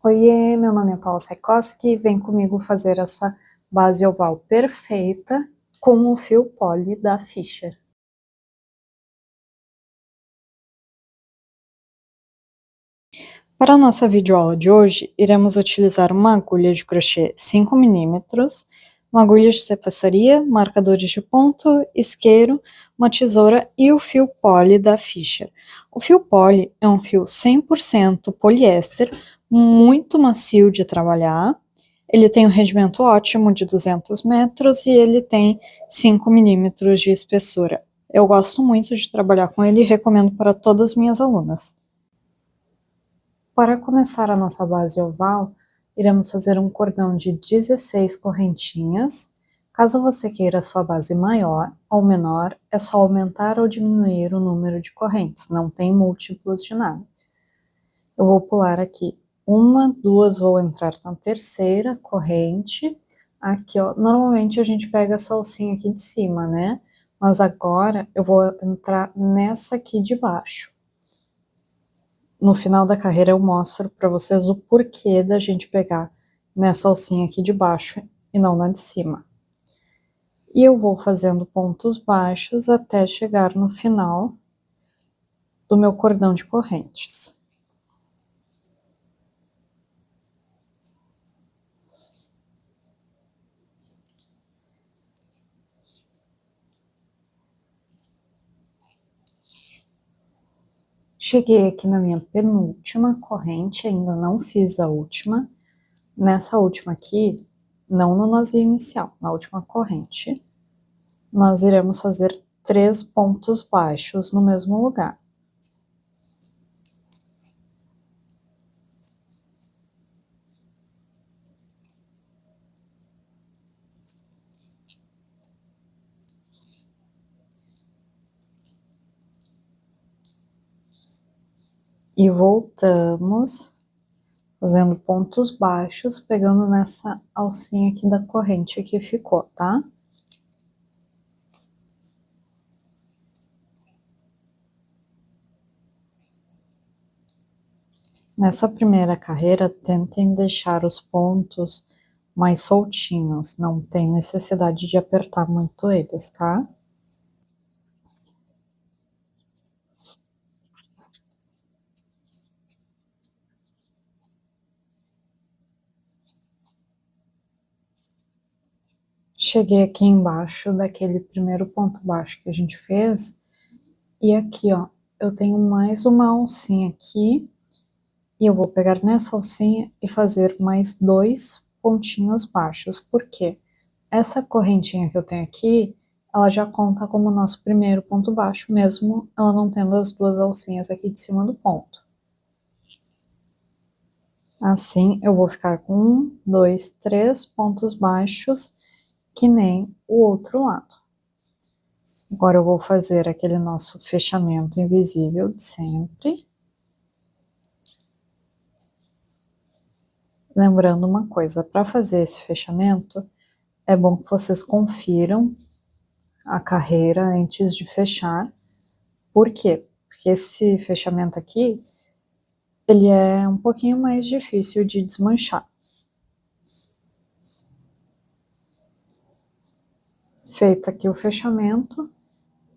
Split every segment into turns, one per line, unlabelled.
Oiê, meu nome é Paula Sekoski, vem comigo fazer essa base oval perfeita com o fio poly da Fischer. Para a nossa videoaula de hoje, iremos utilizar uma agulha de crochê 5 mm, uma agulha de tapeçaria, marcadores de ponto, isqueiro, uma tesoura e o fio poly da Fischer. O fio poly é um fio 100% poliéster, muito macio de trabalhar. Ele tem um rendimento ótimo de 200 metros e ele tem 5 milímetros de espessura. Eu gosto muito de trabalhar com ele e recomendo para todas as minhas alunas. Para começar a nossa base oval, iremos fazer um cordão de 16 correntinhas. Caso você queira a sua base maior ou menor, é só aumentar ou diminuir o número de correntes, não tem múltiplos de nada. Eu vou pular aqui uma, duas, vou entrar na terceira corrente. Aqui, ó, normalmente a gente pega essa alcinha aqui de cima, né? Mas agora eu vou entrar nessa aqui de baixo. No final da carreira eu mostro para vocês o porquê da gente pegar nessa alcinha aqui de baixo e não na de cima. E eu vou fazendo pontos baixos até chegar no final do meu cordão de correntes. Cheguei aqui na minha penúltima corrente, ainda não fiz a última. Nessa última aqui, não no nozinho inicial, na última corrente, nós iremos fazer 3 pontos baixos no mesmo lugar. E voltamos, fazendo pontos baixos, pegando nessa alcinha aqui da corrente que ficou, tá? Nessa primeira carreira, tentem deixar os pontos mais soltinhos, não tem necessidade de apertar muito eles, tá? Cheguei aqui embaixo daquele primeiro ponto baixo que a gente fez, e aqui, ó, eu tenho mais uma alcinha aqui, e eu vou pegar nessa alcinha e fazer mais 2 pontinhos baixos. Por quê? Essa correntinha que eu tenho aqui, ela já conta como nosso primeiro ponto baixo, mesmo ela não tendo as 2 alcinhas aqui de cima do ponto. Assim, eu vou ficar com 1, 2, 3 pontos baixos, que nem o outro lado. Agora eu vou fazer aquele nosso fechamento invisível de sempre. Lembrando uma coisa, para fazer esse fechamento, é bom que vocês confiram a carreira antes de fechar. Por quê? Porque esse fechamento aqui, ele é um pouquinho mais difícil de desmanchar. Feito aqui o fechamento,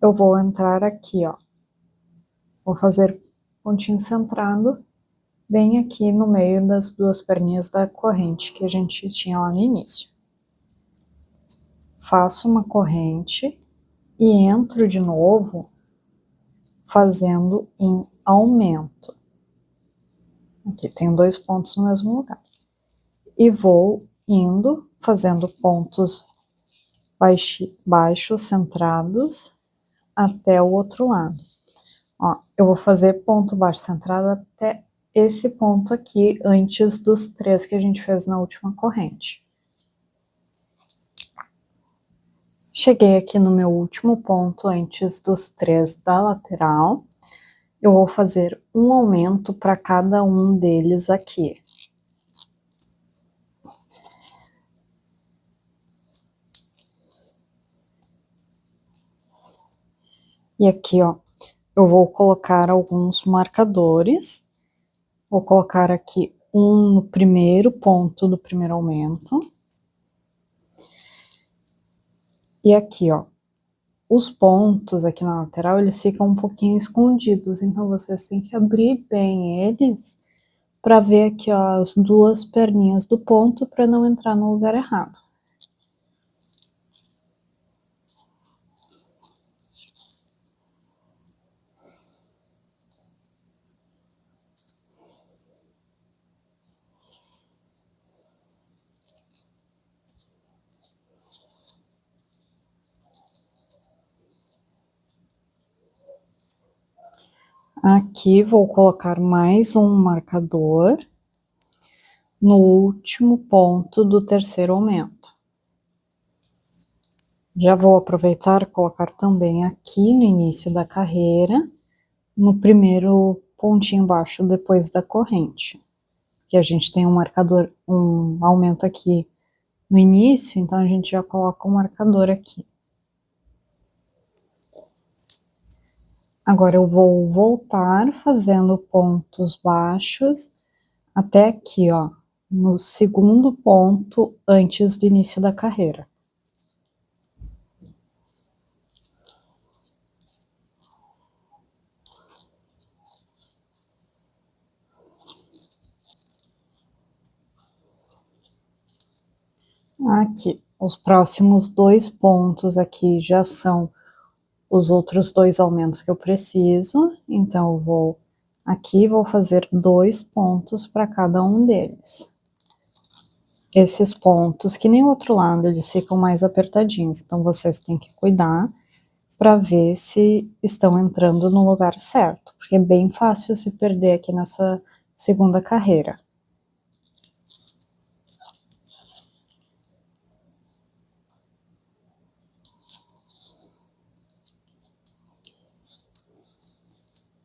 eu vou entrar aqui, ó. Vou fazer pontinho centrado bem aqui no meio das 2 perninhas da corrente que a gente tinha lá no início. Faço uma corrente e entro de novo fazendo um aumento. Aqui tem 2 pontos no mesmo lugar. E vou indo, fazendo pontos baixos, centrados, até o outro lado. Ó, eu vou fazer ponto baixo centrado até esse ponto aqui, antes dos 3 que a gente fez na última corrente. Cheguei aqui no meu último ponto, antes dos 3 da lateral. Eu vou fazer um aumento para cada um deles aqui. E aqui, ó, eu vou colocar alguns marcadores. Vou colocar aqui um no primeiro ponto do primeiro aumento. E aqui, ó, os pontos aqui na lateral, eles ficam um pouquinho escondidos, então vocês têm que abrir bem eles para ver aqui, ó, as duas perninhas do ponto para não entrar no lugar errado. Aqui vou colocar mais um marcador no último ponto do terceiro aumento. Já vou aproveitar e colocar também aqui no início da carreira, no primeiro pontinho baixo depois da corrente. Que a gente tem um marcador, um aumento aqui no início, então a gente já coloca um marcador aqui. Agora eu vou voltar fazendo pontos baixos até aqui, ó, no segundo ponto antes do início da carreira. Aqui, os próximos dois pontos aqui já são os outros dois aumentos que eu preciso, então eu vou aqui, vou fazer 2 pontos para cada um deles. Esses pontos, que nem o outro lado, eles ficam mais apertadinhos, então vocês têm que cuidar para ver se estão entrando no lugar certo, porque é bem fácil se perder aqui nessa segunda carreira.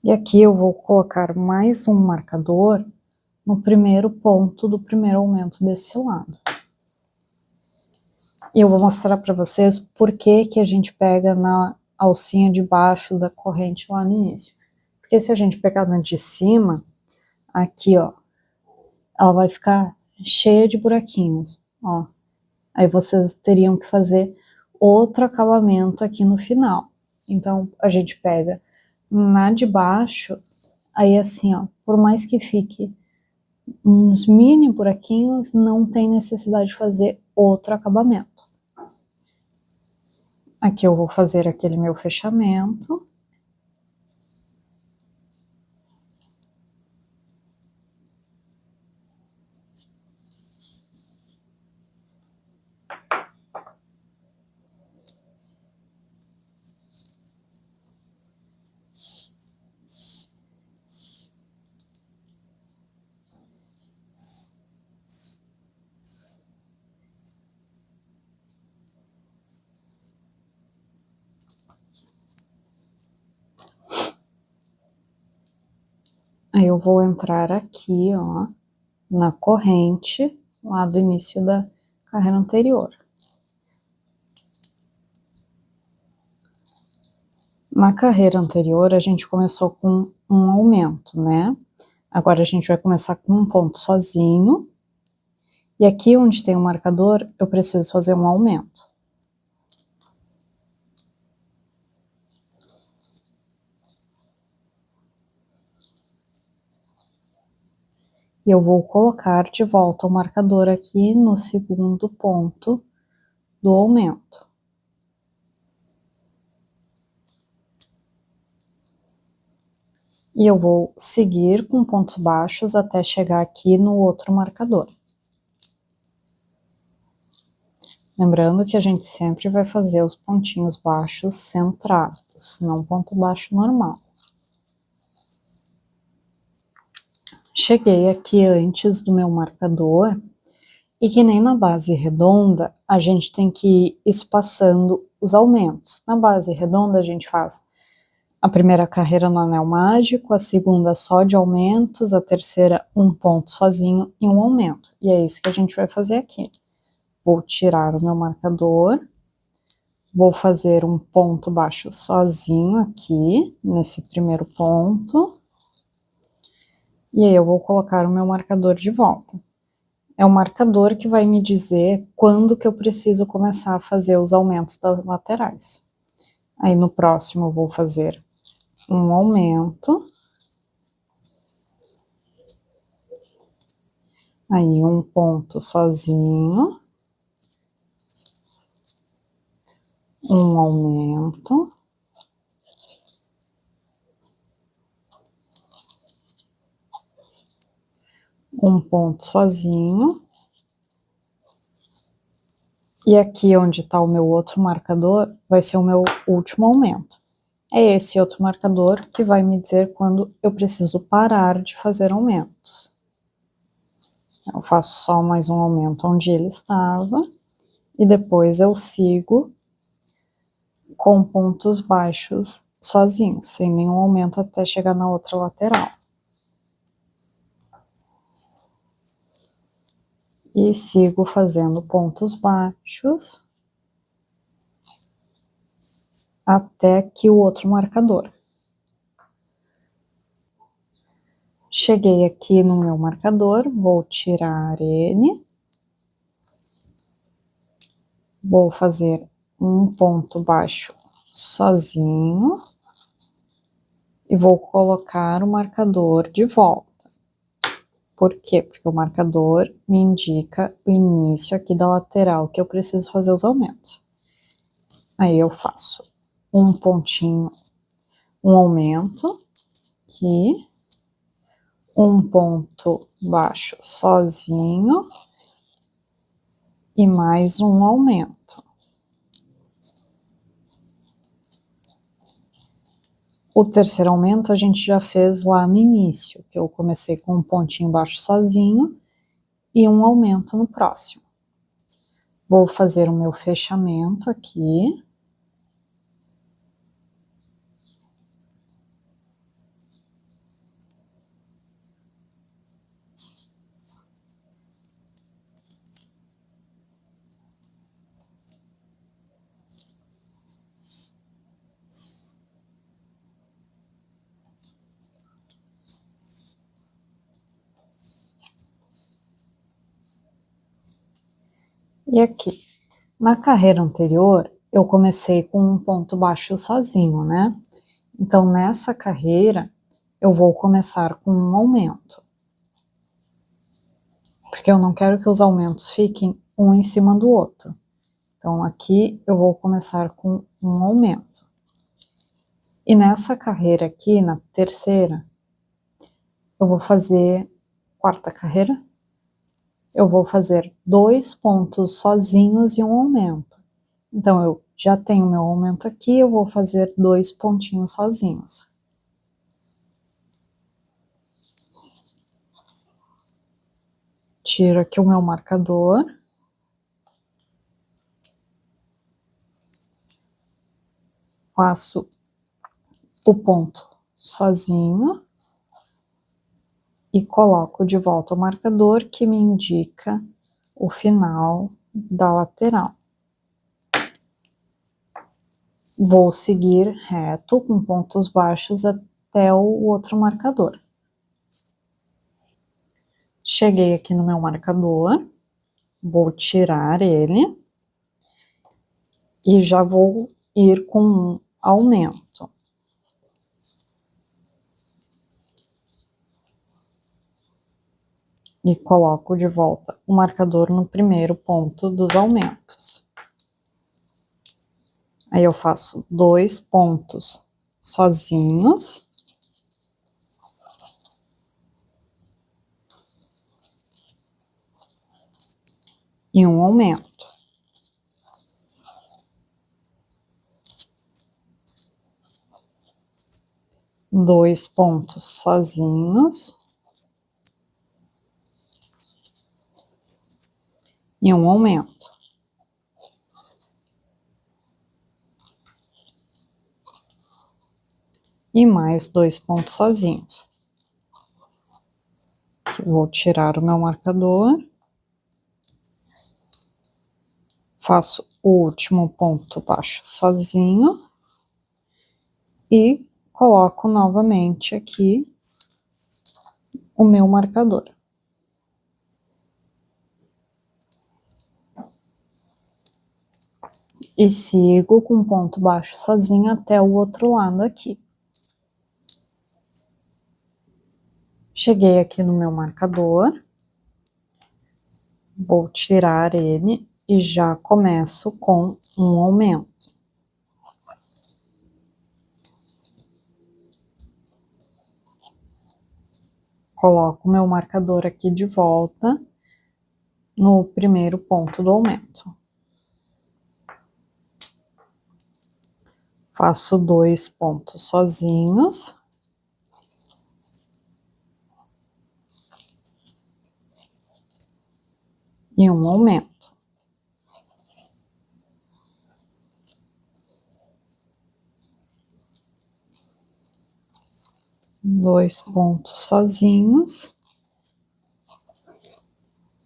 E aqui eu vou colocar mais um marcador no primeiro ponto do primeiro aumento desse lado. E eu vou mostrar para vocês por que que a gente pega na alcinha de baixo da corrente lá no início. Porque se a gente pegar na de cima, aqui, ó, ela vai ficar cheia de buraquinhos, ó. Aí vocês teriam que fazer outro acabamento aqui no final. Então, a gente pega na de baixo, aí assim, ó, por mais que fique uns mini buraquinhos, não tem necessidade de fazer outro acabamento. Aqui eu vou fazer aquele meu fechamento. Aí eu vou entrar aqui, ó, na corrente, lá do início da carreira anterior. Na carreira anterior, a gente começou com um aumento, né? Agora a gente vai começar com um ponto sozinho. E aqui onde tem o marcador, eu preciso fazer um aumento. E eu vou colocar de volta o marcador aqui no segundo ponto do aumento. E eu vou seguir com pontos baixos até chegar aqui no outro marcador. Lembrando que a gente sempre vai fazer os pontinhos baixos centrados, não ponto baixo normal. Cheguei aqui antes do meu marcador, e que nem na base redonda, a gente tem que ir espaçando os aumentos. Na base redonda a gente faz a primeira carreira no anel mágico, a segunda só de aumentos, a terceira um ponto sozinho e um aumento. E é isso que a gente vai fazer aqui. Vou tirar o meu marcador, vou fazer um ponto baixo sozinho aqui, nesse primeiro ponto. E aí eu vou colocar o meu marcador de volta. É o marcador que vai me dizer quando que eu preciso começar a fazer os aumentos das laterais. Aí no próximo eu vou fazer um aumento. Aí um ponto sozinho. Um aumento. Um ponto sozinho. E aqui onde está o meu outro marcador, vai ser o meu último aumento. É esse outro marcador que vai me dizer quando eu preciso parar de fazer aumentos. Eu faço só mais um aumento onde ele estava, e depois eu sigo com pontos baixos sozinhos, sem nenhum aumento até chegar na outra lateral. E sigo fazendo pontos baixos até que o outro marcador. Cheguei aqui no meu marcador, vou tirar ele. Vou fazer um ponto baixo sozinho. E vou colocar o marcador de volta. Por quê? Porque o marcador me indica o início aqui da lateral que eu preciso fazer os aumentos. Aí eu faço um pontinho, um aumento aqui, um ponto baixo sozinho e mais um aumento. O terceiro aumento a gente já fez lá no início, que eu comecei com um pontinho baixo sozinho e um aumento no próximo. Vou fazer o meu fechamento aqui. E aqui, na carreira anterior, eu comecei com um ponto baixo sozinho, né? Então, nessa carreira, eu vou começar com um aumento. Porque eu não quero que os aumentos fiquem um em cima do outro. Então, aqui eu vou começar com um aumento. E nessa carreira aqui, na terceira, eu vou fazer, quarta carreira, eu vou fazer 2 pontos sozinhos e um aumento. Então, eu já tenho meu aumento aqui, eu vou fazer 2 pontinhos sozinhos. Tiro aqui o meu marcador. Faço o ponto sozinho. E coloco de volta o marcador que me indica o final da lateral. Vou seguir reto com pontos baixos até o outro marcador. Cheguei aqui no meu marcador, vou tirar ele e já vou ir com um aumento. E coloco de volta o marcador no primeiro ponto dos aumentos. Aí eu faço 2 pontos sozinhos. E um aumento. Dois pontos sozinhos. E um aumento. E mais 2 pontos sozinhos. Vou tirar o meu marcador. Faço o último ponto baixo sozinho. E coloco novamente aqui o meu marcador. E sigo com ponto baixo sozinho até o outro lado aqui. Cheguei aqui no meu marcador, vou tirar ele e já começo com um aumento. Coloco o meu marcador aqui de volta no primeiro ponto do aumento. Faço 2 pontos sozinhos. E um aumento. Dois pontos sozinhos.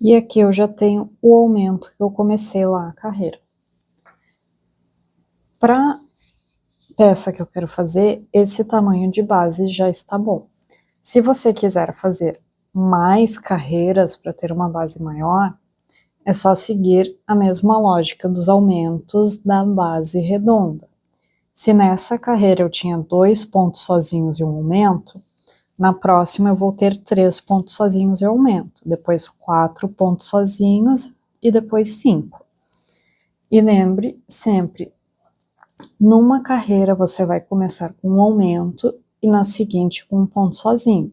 E aqui eu já tenho o aumento que eu comecei lá a carreira. Para peça que eu quero fazer, esse tamanho de base já está bom. Se você quiser fazer mais carreiras para ter uma base maior, é só seguir a mesma lógica dos aumentos da base redonda. Se nessa carreira eu tinha 2 pontos sozinhos e um aumento, na próxima eu vou ter 3 pontos sozinhos e aumento, depois 4 pontos sozinhos e depois 5. E lembre sempre, numa carreira você vai começar com um aumento e na seguinte com um ponto sozinho,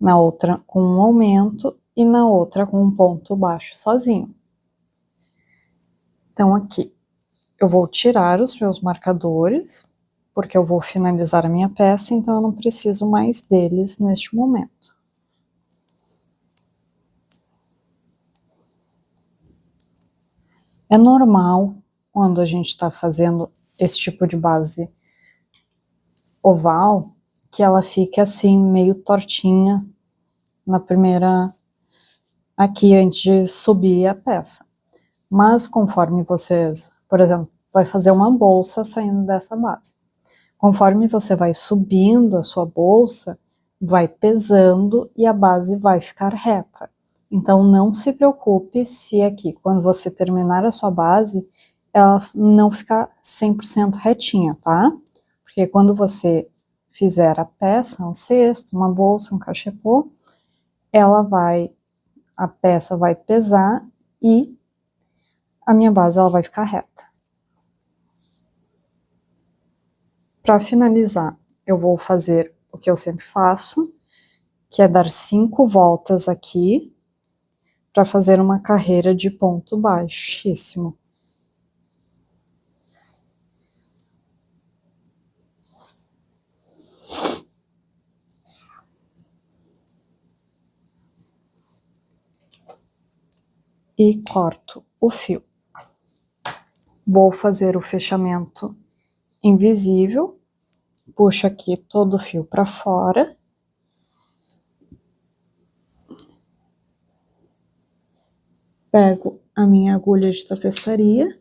na outra com um aumento e na outra com um ponto baixo sozinho. Então aqui eu vou tirar os meus marcadores, porque eu vou finalizar a minha peça, então eu não preciso mais deles neste momento. É normal, quando a gente está fazendo esse tipo de base oval, que ela fique assim, meio tortinha na primeira, aqui antes de subir a peça. Mas conforme vocês, por exemplo, vai fazer uma bolsa saindo dessa base. Conforme você vai subindo a sua bolsa, vai pesando e a base vai ficar reta. Então não se preocupe se aqui, quando você terminar a sua base, ela não ficar 100% retinha, tá? Porque quando você fizer a peça, um cesto, uma bolsa, um cachepô, a peça vai pesar e a minha base ela vai ficar reta. Para finalizar, eu vou fazer o que eu sempre faço, que é dar 5 voltas aqui, para fazer uma carreira de ponto baixíssimo. E corto o fio. Vou fazer o fechamento invisível, puxo aqui todo o fio para fora. Pego a minha agulha de tapeçaria.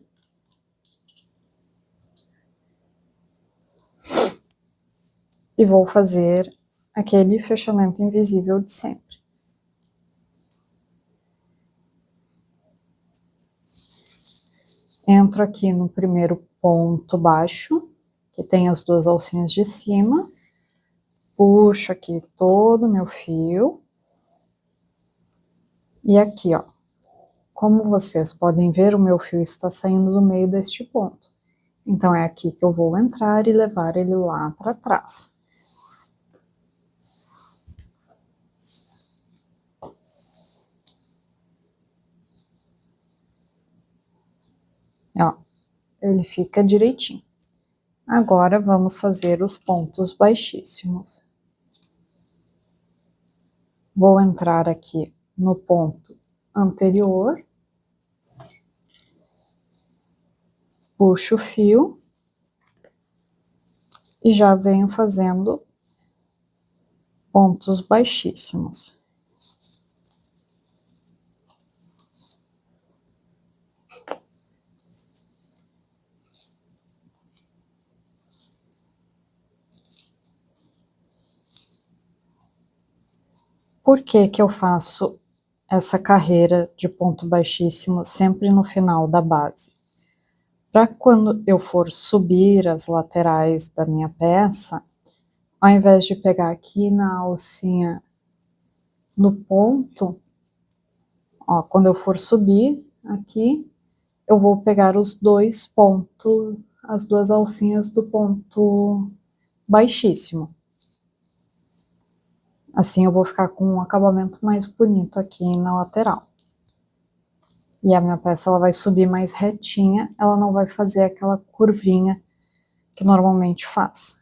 E vou fazer aquele fechamento invisível de sempre. Entro aqui no primeiro ponto baixo, que tem as 2 alcinhas de cima, puxo aqui todo o meu fio, e aqui, ó, como vocês podem ver, o meu fio está saindo do meio deste ponto. Então, é aqui que eu vou entrar e levar ele lá para trás. Ó, ele fica direitinho. Agora, vamos fazer os pontos baixíssimos. Vou entrar aqui no ponto anterior, puxo o fio e já venho fazendo pontos baixíssimos. Por que que eu faço essa carreira de ponto baixíssimo sempre no final da base? Para quando eu for subir as laterais da minha peça, ao invés de pegar aqui na alcinha no ponto, ó, quando eu for subir aqui, eu vou pegar os dois pontos, as duas alcinhas do ponto baixíssimo. Assim eu vou ficar com um acabamento mais bonito aqui na lateral. E a minha peça ela vai subir mais retinha, ela não vai fazer aquela curvinha que normalmente faz.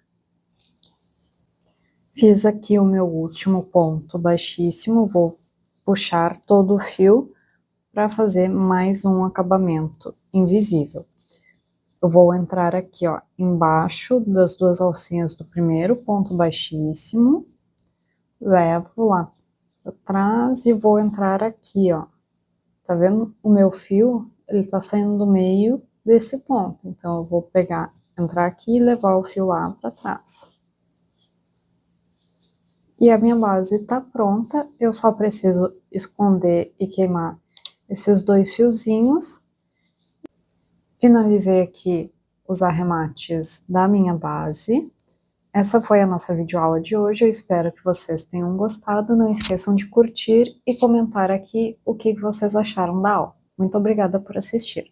Fiz aqui o meu último ponto baixíssimo, vou puxar todo o fio para fazer mais um acabamento invisível. Eu vou entrar aqui, ó, embaixo das duas alcinhas do primeiro ponto baixíssimo, levo lá para trás e vou entrar aqui, ó. Tá vendo? O meu fio, ele tá saindo do meio desse ponto, então eu vou pegar, entrar aqui e levar o fio lá para trás. E a minha base tá pronta, eu só preciso esconder e queimar esses dois fiozinhos. Finalizei aqui os arremates da minha base. Essa foi a nossa videoaula de hoje, eu espero que vocês tenham gostado. Não esqueçam de curtir e comentar aqui o que vocês acharam da aula. Muito obrigada por assistir.